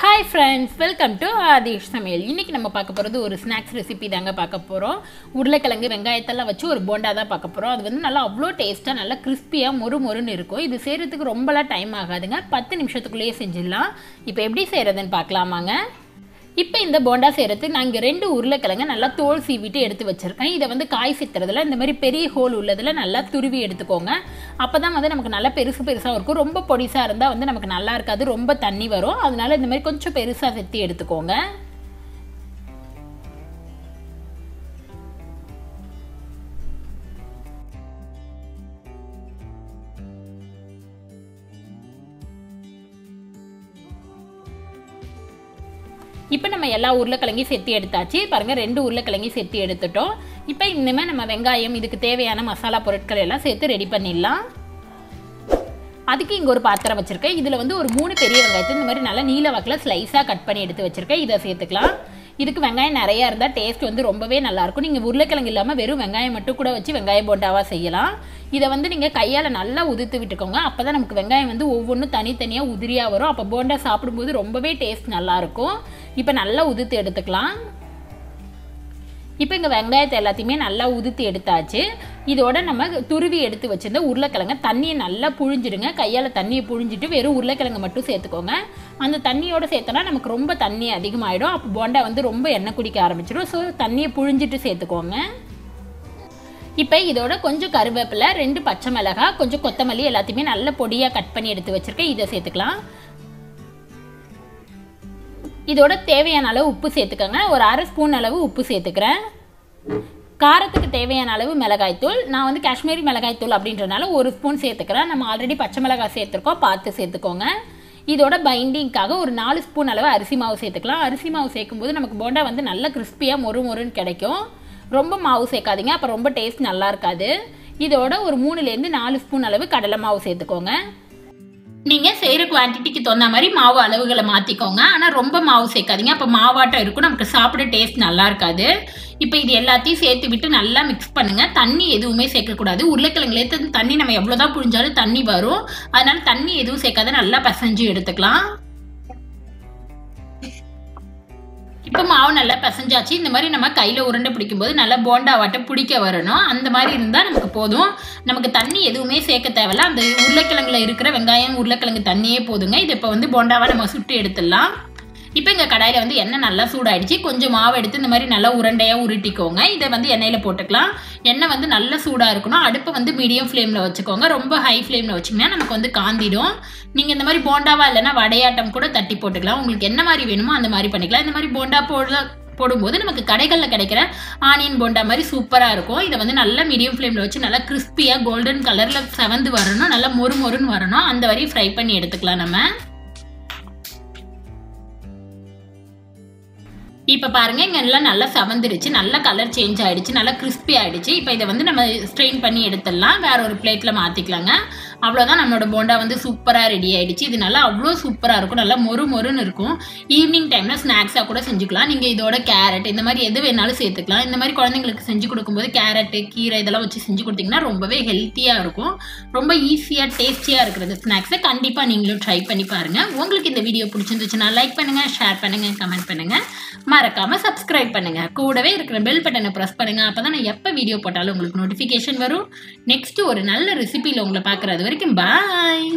Hi friends, welcome to Aadhish Samayal. இன்னைக்கு நம்ம பார்க்க போறது ஒரு ஸ்நாக்ஸ் ரெசிபி தாங்க பார்க்க போறோம். உருளைக்கிழங்கு வெங்காயத்தெல்லாம் வச்சு ஒரு போண்டா தான் பார்க்க போறோம். அது வந்து நல்லா அவ்ளோ டேஸ்டா நல்லா கிறிஸ்பியா மொறுமொறுன்னு இருக்கும். இது செய்யிறதுக்கு ரொம்பலாம் டைம் ஆகாதுங்க. 10 நிமிஷத்துக்குள்ளேயே செஞ்சிடலாம். இப்போ எப்படி செய்யறதுன்னு பார்க்கலாமாங்க. இப்போ இந்த போண்டா செய்யறதுக்கு நான் இங்க 2 உருளைக்கிழங்கு நல்லா தோல் சீவிட்டு எடுத்து வச்சிருக்கேன். இத வந்து காய் சித்துறதுல இந்த மாதிரி பெரிய ஹோல் உள்ளதுல நல்லா துருவி எடுத்துக்கோங்க. அப்பதான் வந்து நமக்கு நல்லா பெருசா இருக்கும். ரொம்ப பொடிசா இருந்தா வந்து நமக்கு நல்லா இருக்காது. ரொம்ப தண்ணி வரும். அதனால இந்த மாதிரி கொஞ்சம் பெருசா செத்தி எடுத்துக்கோங்க. இப்போ நம்ம எல்லா உருளைக்கிழங்கையும் செத்தி எடுத்தாச்சு. பாருங்க 2 உருளைக்கிழங்கையும் செத்தி எடுத்துட்டோம். இப்போ இனிமே நம்ம வெங்காயம் இதுக்கு தேவையான மசாலா பொருட்கள் எல்லாம் சேர்த்து ரெடி பண்ணிடலாம். அதுக்கு இங்க ஒரு பாத்திரம் வச்சிருக்கேன். இதுல வந்து ஒரு 3 பெரிய வெங்காயத்தை இந்த மாதிரி நல்லா நீல வாக்குல ஸ்லைஸா கட் பண்ணி எடுத்து வச்சிருக்கேன். இதை சேர்த்துக்கலாம். இதுக்கு வெங்காயம் நிறைய இருந்தா டேஸ்ட் வந்து ரொம்பவே நல்லா இருக்கும். நீங்க உருளைக்கிழங்கு இல்லாம வெறும் வெங்காயம் மட்டும் கூட வச்சு வெங்காய போண்டாவா செய்யலாம். இதை வந்து நீங்க கையால நல்லா உதிர்த்து விட்டுக்கோங்க. அப்பதான் நமக்கு வெங்காயம் வந்து ஒவ்வொன்றும் தனித்தனியா உதிரியா வரும். அப்ப போண்டா சாப்பிடும்போது ரொம்பவே டேஸ்ட் நல்லா இருக்கும். இப்போ நல்லா உதிர்த்து எடுத்துக்கலாம். இப்போ இங்க வெங்காயத்தை எல்லாத்தையுமே நல்லா உதிர்த்து எடுத்தாச்சு. இதோட நம்ம துருவி எடுத்து வச்சிருந்த உருளைக்கிழங்க தண்ணியை நல்லா புழிஞ்சிடுங்க. கையால தண்ணியை புழிஞ்சிட்டு வெறும் உருளைக்கிழங்கு மட்டும் சேர்த்துக்கோங்க. அந்த தண்ணியோட சேர்த்தனா நமக்கு ரொம்ப தண்ணி அதிகமாயிடும். அப்போ போண்டா வந்து ரொம்ப எண்ணெய் குடிக்க ஆரம்பிச்சிடும். ஸோ தண்ணியை புழிஞ்சிட்டு சேர்த்துக்கோங்க. இப்போ இதோட கொஞ்சம் கருவேப்பிலை, 2 பச்சை மிளகாய், கொஞ்சம் கொத்தமல்லி எல்லாத்தையுமே நல்ல பொடியா கட் பண்ணி எடுத்து வச்சிருக்கேன். இதை சேர்த்துக்கலாம். இதோட தேவையான அளவு உப்பு சேர்த்துக்கோங்க. ஒரு 1/2 ஸ்பூன் அளவு உப்பு சேர்த்துக்கிறேன். காரத்துக்கு தேவையான அளவு மிளகாய்த்தூள், நான் வந்து காஷ்மீரி மிளகாய்த்தூள் அப்படின்றனால 1 ஸ்பூன் சேர்த்துக்கிறேன். நம்ம ஆல்ரெடி பச்சை மிளகாய் சேர்த்துருக்கோம், பார்த்து சேர்த்துக்கோங்க. இதோட பைண்டிங்காக ஒரு 4 ஸ்பூன் அளவு அரிசி மாவு சேர்த்துக்கலாம். அரிசி மாவு சேர்க்கும்போது நமக்கு போண்டா வந்து நல்ல கிறிஸ்பியா மொறுமொறுன்னு கிடைக்கும். ரொம்ப மாவு சேர்க்காதீங்க, அப்போ ரொம்ப டேஸ்ட் நல்லா இருக்காது. இதோட ஒரு 3லேருந்து 4 ஸ்பூன் அளவு கடலை மாவு சேர்த்துக்கோங்க. நீங்க செய்யற குவான்டிட்டிக்கு தகுந்த மாதிரி மாவு அளவுகளை மாத்திக்கோங்க. ஆனா ரொம்ப மாவு சேர்க்காதீங்க, அப்ப மாவாட்டம் இருக்கும், நமக்கு சாப்பிட டேஸ்ட் நல்லா இருக்காது. இப்போ இது எல்லாத்தையும் சேர்த்து விட்டு நல்லா மிக்ஸ் பண்ணுங்க. தண்ணி எதுவுமே சேர்க்கக்கூடாது. உருளைக்கிழங்குல தண்ணி நம்ம எவ்வளவுதான் புழிஞ்சாலும் தண்ணி வரும். அதனால தண்ணி எதுவும் சேர்க்காத நல்லா பிசைஞ்சு எடுத்துக்கலாம். இப்போ மாவு நல்லா பிசைஞ்சாச்சு. இந்த மாதிரி நம்ம கையில உருண்டை பிடிக்கும் போது நல்லா போண்டா வாட்டை பிடிக்க வரணும். அந்த மாதிரி இருந்தா நமக்கு போதும். நமக்கு தண்ணி எதுவுமே சேர்க்க தேவையில்ல. அந்த உருளைக்கிழங்குல இருக்கிற வெங்காயம் உருளைக்கிழங்கு தண்ணியே போதுங்க. இது இப்போ வந்து போண்டாவா நம்ம சுட்டு எடுத்துடலாம். இப்போ இங்க கடாயில வந்து எண்ணெய் நல்லா சூடாயிடுச்சு. கொஞ்சம் மாவு எடுத்து இந்த மாதிரி நல்லா உருண்டையா உருட்டிக்கோங்க. இதை வந்து எண்ணெயில போட்டுக்கலாம். எண்ணெய் வந்து நல்லா சூடா இருக்கணும். அடுப்பை வந்து மீடியம் ஃப்ளேம்ல வச்சுக்கோங்க. ரொம்ப ஹை ஃப்ளேம்ல வச்சிங்கன்னா நமக்கு வந்து காந்திடும். நீங்க இந்த மாதிரி போண்டாவா இல்லைன்னா வடையாட்டம் கூட தட்டி போட்டுக்கலாம். உங்களுக்கு என்ன மாதிரி வேணுமோ அந்த மாதிரி பண்ணிக்கலாம். இந்த மாதிரி போண்டா போடும்போது நமக்கு கடைகளில் கிடைக்கிற ஆனியன் போண்டா மாதிரி சூப்பரா இருக்கும். இதை வந்து நல்லா மீடியம் ஃப்ளேம்ல வச்சு நல்லா கிறிஸ்பியா கோல்டன் கலர்ல செவந்து வரணும், நல்லா மொறுமொறுன்னு வரணும். அந்த வரையும் ஃப்ரை பண்ணி எடுத்துக்கலாம் நம்ம. இப்போ பாருங்க இங்க எல்லாம் நல்லா செவந்துருச்சு, நல்லா கலர் சேஞ்ச் ஆயிடுச்சு, நல்லா கிறிஸ்பி ஆயிடுச்சு. இப்போ இதை வந்து நம்ம ஸ்ட்ரெயின் பண்ணி எடுத்துடலாம். வேற ஒரு பிளேட்ல மாத்திக்கலாங்க. அவ்வளோதான், நம்மளோட போண்டா வந்து சூப்பரா ரெடி ஆயிடுச்சு. இது நல்லா அவ்வளோ சூப்பரா இருக்கும், நல்லா மொறுமொறுன்னு இருக்கும். ஈவினிங் டைம்ல ஸ்நாக்ஸா கூட செஞ்சுக்கலாம். நீங்க இதோட கேரட் இந்த மாதிரி எது வேணாலும் சேர்த்துக்கலாம். இந்த மாதிரி குழந்தைங்களுக்கு செஞ்சு கொடுக்கும்போது கேரட், கீரை இதெல்லாம் வச்சு செஞ்சு கொடுத்தீங்கன்னா ரொம்பவே ஹெல்த்தியா இருக்கும். ரொம்ப ஈஸியா டேஸ்டியா இருக்கிறது ஸ்நாக்ஸை கண்டிப்பா நீங்களும் ட்ரை பண்ணி பாருங்க. உங்களுக்கு இந்த வீடியோ பிடிச்சிருந்துச்சுன்னா லைக் பண்ணுங்க, ஷேர் பண்ணுங்க, கமெண்ட் பண்ணுங்க, மறக்காம சப்ஸ்கிரைப் பண்ணுங்க. கூடவே இருக்கிற பெல் பட்டனை பிரஸ் பண்ணுங்க. அப்பதான் நான் எப்ப வீடியோ போட்டாலும் உங்களுக்கு நோட்டிபிகேஷன் வரும். நெக்ஸ்ட் ஒரு நல்ல ரெசிபியில உங்களை பார்க்கறது வரைக்கும் பாய்.